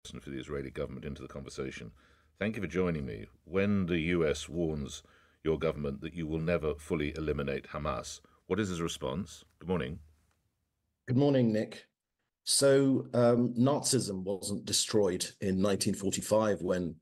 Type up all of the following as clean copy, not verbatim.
For the Israeli government into the conversation. Thank you for joining me. When the US warns your government that you will never fully eliminate Hamas, what is his response? Good morning. Good morning, Nick. Nazism wasn't destroyed in 1945 when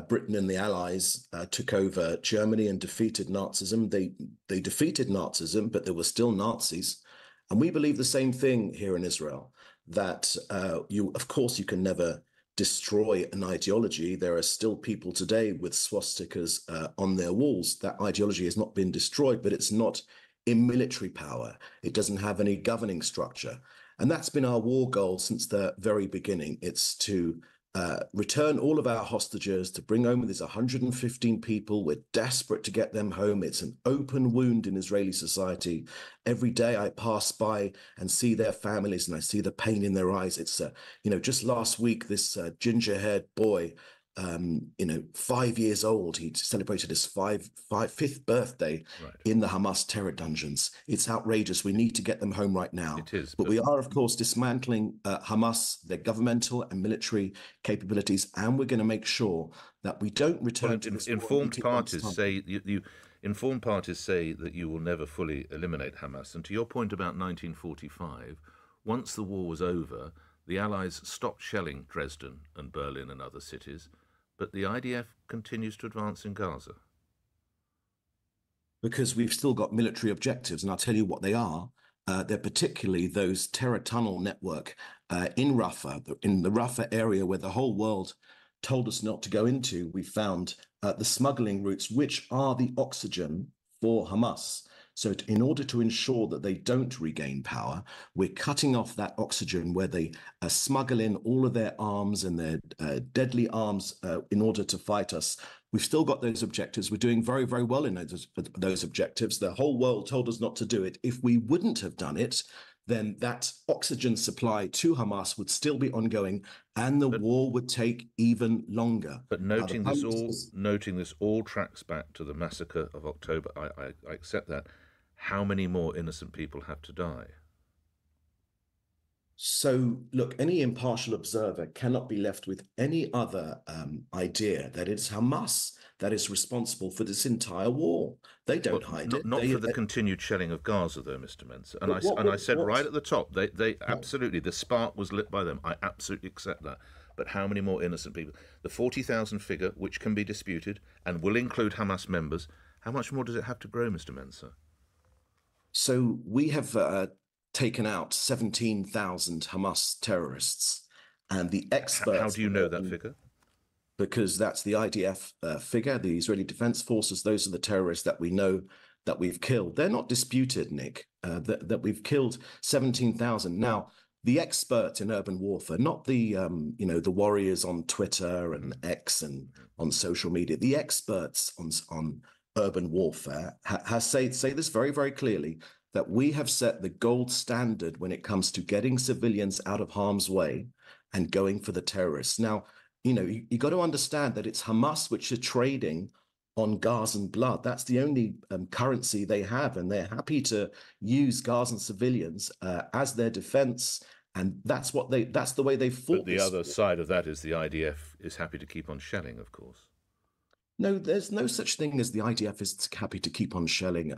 Britain and the Allies took over Germany and defeated Nazism. They defeated Nazism, but there were still Nazis. And we believe the same thing here in Israel, that of course, you can never destroy an ideology. There are still people today with swastikas on their walls. That ideology has not been destroyed, but it's not in military power. It doesn't have any governing structure. And that's been our war goal since the very beginning. It's to return all of our hostages, to bring home these 115 people. We're desperate to get them home. It's an open wound in Israeli society. Every day I pass by and see their families and I see the pain in their eyes. It's, just last week, this ginger-haired boy, 5 years old. He celebrated his fifth birthday in the Hamas terror dungeons. It's outrageous. We need to get them home right now. It is. But we are, of course, dismantling Hamas, their governmental and military capabilities, and we're going to make sure that we don't return to this. Informed parties say that you will never fully eliminate Hamas. And to your point about 1945, once the war was over, the Allies stopped shelling Dresden and Berlin and other cities, but the IDF continues to advance in Gaza. Because we've still got military objectives, and I'll tell you what they are. They're particularly those terror tunnel network in Rafah, in the Rafah area where the whole world told us not to go into. We found the smuggling routes, which are the oxygen for Hamas. So in order to ensure that they don't regain power, we're cutting off that oxygen where they smuggle in all of their arms and their deadly arms in order to fight us. We've still got those objectives. We're doing very, very well in those objectives. The whole world told us not to do it. If we wouldn't have done it, then that oxygen supply to Hamas would still be ongoing and the war would take even longer. But noting this all tracks back to the massacre of October. I accept that. How many more innocent people have to die? So, look, any impartial observer cannot be left with any other idea that it's Hamas that is responsible for this entire war. They don't hide it. Not for the continued shelling of Gaza, though, Mr. Mencer. And I said right at the top, they absolutely, the spark was lit by them. I absolutely accept that. But how many more innocent people? The 40,000 figure, which can be disputed and will include Hamas members, how much more does it have to grow, Mr. Mencer? So we have taken out 17,000 Hamas terrorists, and the experts... How do you know that figure? Because that's the IDF figure, the Israeli Defense Forces. Those are the terrorists that we know that we've killed. They're not disputed, Nick, that we've killed 17,000. Now, the experts in urban warfare, not the the warriors on Twitter and X and on social media, the experts on urban warfare say this very, very clearly, that we have set the gold standard when it comes to getting civilians out of harm's way and going for the terrorists. Now, you got to understand that it's Hamas which are trading on Gazan blood. That's the only currency they have, and they're happy to use Gazan civilians as their defense. And that's the way they fought. But the other side of that is the IDF is happy to keep on shelling, of course. No, there's no such thing as the IDF is happy to keep on shelling.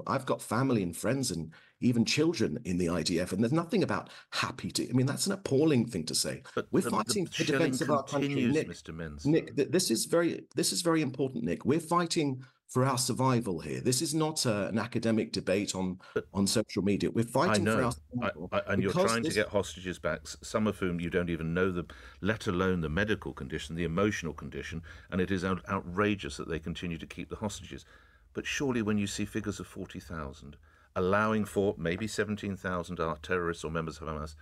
I've got family and friends and even children in the IDF, and there's nothing about happy to. I mean, that's an appalling thing to say. But we're fighting for the defense of our country, Nick. Mr. Mencer. Nick, this is very important, Nick. We're fighting for our survival here. This is not an academic debate on social media. We're fighting for our survival. And you're trying to get hostages back, some of whom you don't even know, let alone the medical condition, the emotional condition, and it is outrageous that they continue to keep the hostages. But surely when you see figures of 40,000, allowing for maybe 17,000 are terrorists or members of Hamas,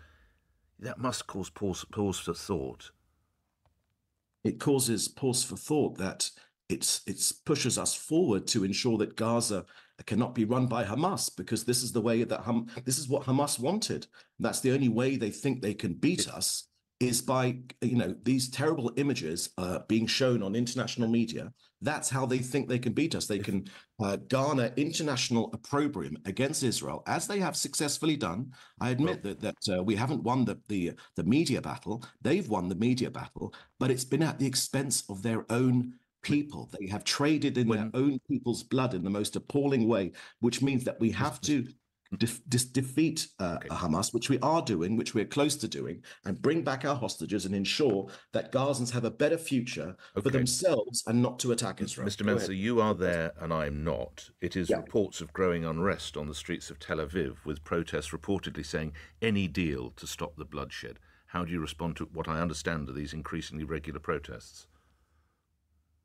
that must cause pause for thought. It causes pause for thought that it pushes us forward to ensure that Gaza cannot be run by Hamas, because this is the way that this is what Hamas wanted. That's the only way they think they can beat us. is by, these terrible images being shown on international media. That's how they think they can beat us. They can garner international opprobrium against Israel, as they have successfully done. I admit that we haven't won the media battle. They've won the media battle, but it's been at the expense of their own people. They have traded in their own people's blood in the most appalling way, which means that we have to defeat Hamas, which we are doing, which we're close to doing, and bring back our hostages and ensure that Gazans have a better future for themselves and not to attack Israel. Mr. Mencer, you are there and I'm not. It is reports of growing unrest on the streets of Tel Aviv, with protests reportedly saying any deal to stop the bloodshed. How do you respond to what I understand are these increasingly regular protests?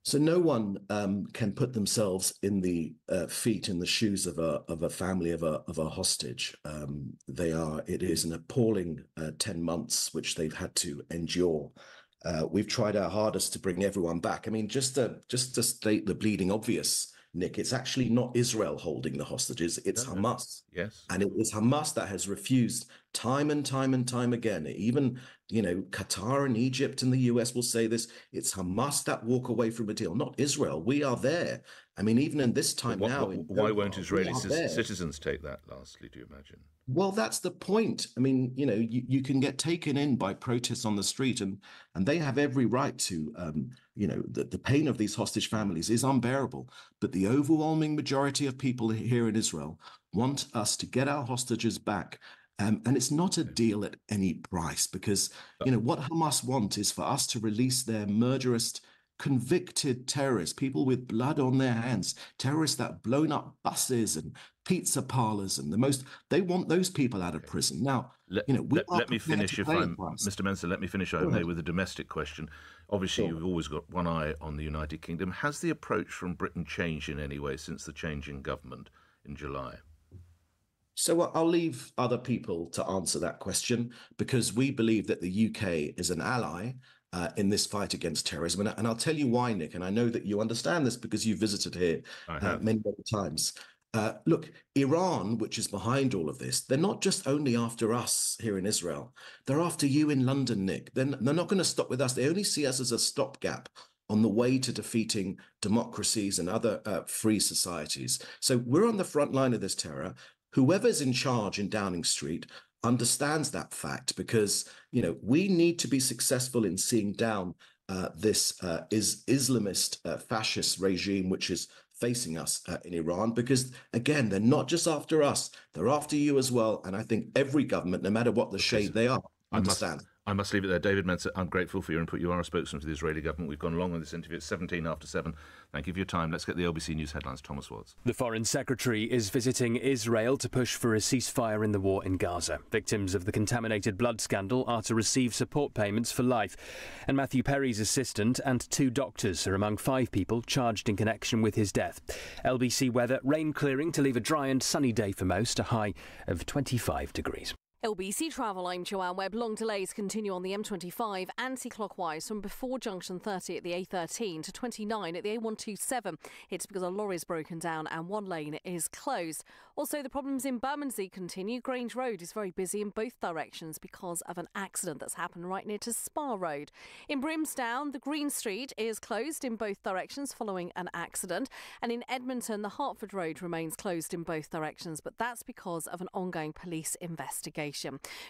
So no one can put themselves in the feet, in the shoes of a family of a hostage. It is an appalling 10 months which they've had to endure. We've tried our hardest to bring everyone back. I mean, just to state the bleeding obvious, Nick, it's actually not Israel holding the hostages, it's Hamas. Yes. And it is Hamas that has refused time and time and time again. Even, Qatar and Egypt and the US will say this. It's Hamas that walk away from a deal, not Israel. We are there. I mean, even in this time now. Why won't Israeli citizens take that, lastly, do you imagine? Well, that's the point. I mean, you can get taken in by protests on the street, and they have every right to, the pain of these hostage families is unbearable. But the overwhelming majority of people here in Israel want us to get our hostages back. And it's not a deal at any price, because, what Hamas want is for us to release their murderous, convicted terrorists, people with blood on their hands, terrorists that have blown up buses and pizza parlors, and they want those people out of prison. Now, let me finish, Mr. Mencer, let me finish, I may, with a domestic question. Obviously, You've always got one eye on the United Kingdom. Has the approach from Britain changed in any way since the change in government in July? So I'll leave other people to answer that question, because we believe that the UK is an ally in this fight against terrorism. And I'll tell you why, Nick, and I know that you understand this because you visited here many times. Look, Iran, which is behind all of this, they're not just only after us here in Israel. They're after you in London, Nick. They're not going to stop with us. They only see us as a stopgap on the way to defeating democracies and other free societies. So we're on the front line of this terror. Whoever's in charge in Downing Street understands that fact, because, we need to be successful in seeing down this Islamist fascist regime which is facing us in Iran, because, again, they're not just after us, they're after you as well. And I think every government, no matter what the shade they are, understands. I must leave it there. David Mencer, I'm grateful for your input. You are a spokesman for the Israeli government. We've gone along with this interview. It's 17 after 7. Thank you for your time. Let's get the LBC News headlines. Thomas Watts. The Foreign Secretary is visiting Israel to push for a ceasefire in the war in Gaza. Victims of the contaminated blood scandal are to receive support payments for life. And Matthew Perry's assistant and 2 doctors are among 5 people charged in connection with his death. LBC weather, rain clearing to leave a dry and sunny day for most, a high of 25 degrees. LBC Travel, I'm Joanne Webb. Long delays continue on the M25 anti-clockwise from before junction 30 at the A13 to 29 at the A127. It's because a lorry's broken down and one lane is closed. Also, the problems in Bermondsey continue. Grange Road is very busy in both directions because of an accident that's happened right near to Spa Road. In Brimsdown, the Green Street is closed in both directions following an accident. And in Edmonton, the Hertford Road remains closed in both directions, but that's because of an ongoing police investigation.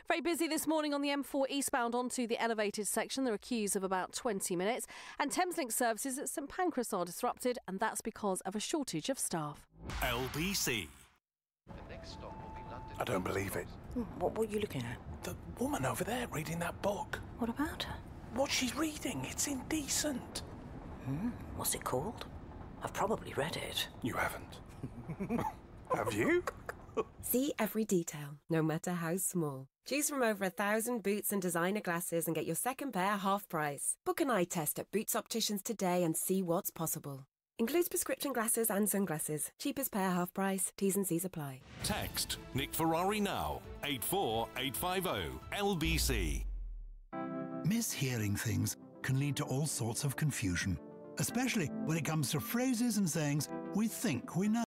Very busy this morning on the M4 eastbound onto the elevated section. There are queues of about 20 minutes. And Thameslink services at St Pancras are disrupted, and that's because of a shortage of staff. LBC. The next stop will be London. I don't believe it. What were you looking at? The woman over there reading that book. What about her? What she's reading, it's indecent. What's it called? I've probably read it. You haven't. Have you? See every detail, no matter how small. Choose from over 1,000 Boots and designer glasses and get your second pair half price. Book an eye test at Boots Opticians today and see what's possible. Includes prescription glasses and sunglasses. Cheapest pair half price. T's and C's apply. Text Nick Ferrari now. 84850 LBC. Mishearing things can lead to all sorts of confusion, especially when it comes to phrases and sayings we think we know.